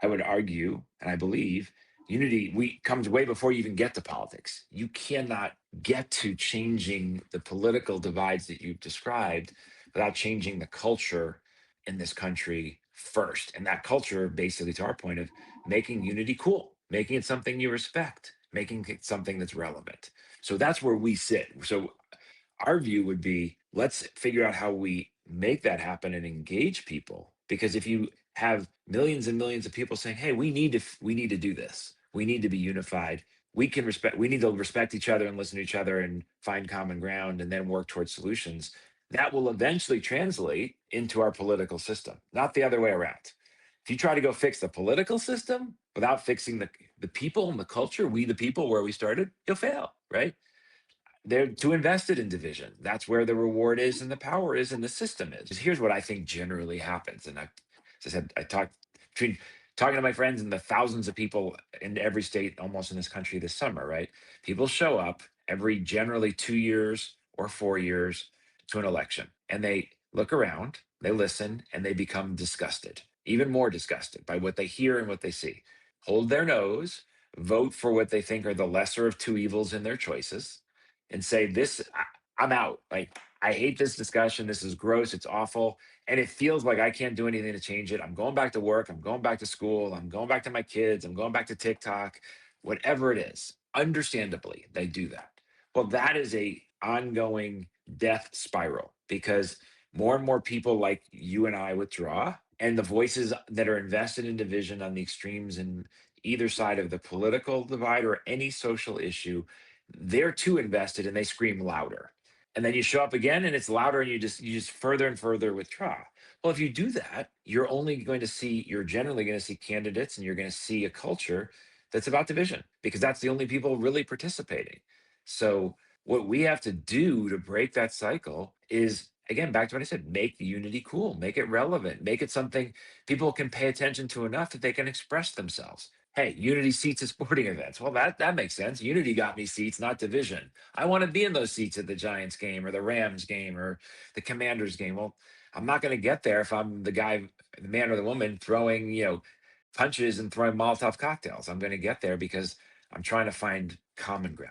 I would argue, and I believe, unity we comes way before you even get to politics. You cannot get to changing the political divides that you've described without changing the culture in this country first. And that culture, basically, to our point of making unity cool, making it something you respect, making it something that's relevant. So that's where we sit. So our view would be let's figure out how we make that happen and engage people, because if you have millions and millions of people saying, hey, we need to do this, we need to be unified, we need to respect each other and listen to each other and find common ground and then work towards solutions, that will eventually translate into our political system, not the other way around. If you try to go fix the political system without fixing the people and the culture, we the people, where we started, you'll fail, right? They're too invested in division. That's where the reward is and the power is and the system is. Here's what I think generally happens. And as I said, I talked between talking to my friends and the thousands of people in every state almost in this country this summer, right? People show up every generally 2 years or 4 years to an election, and they look around, they listen, and they become disgusted, even more disgusted by what they hear and what they see. Hold their nose, vote for what they think are the lesser of two evils in their choices, and say I'm out. Like, I hate this discussion, this is gross, it's awful, and it feels like I can't do anything to change it. I'm going back to work, I'm going back to school, I'm going back to my kids, I'm going back to TikTok, whatever it is. Understandably, they do that. Well, that is a ongoing death spiral, because more and more people like you and I withdraw, and the voices that are invested in division on the extremes in either side of the political divide or any social issue, they're too invested and they scream louder. And then you show up again and it's louder, and you just further and further withdraw. Well, if you do that, you're generally going to see candidates, and you're going to see a culture that's about division, because that's the only people really participating. So what we have to do to break that cycle is, again, back to what I said, make the unity cool, make it relevant, make it something people can pay attention to enough that they can express themselves. Hey, unity seats at sporting events. Well, that makes sense. Unity got me seats, not division. I want to be in those seats at the Giants game or the Rams game or the Commanders game. Well, I'm not going to get there if I'm the guy, the man or the woman throwing, punches and throwing Molotov cocktails. I'm going to get there because I'm trying to find common ground.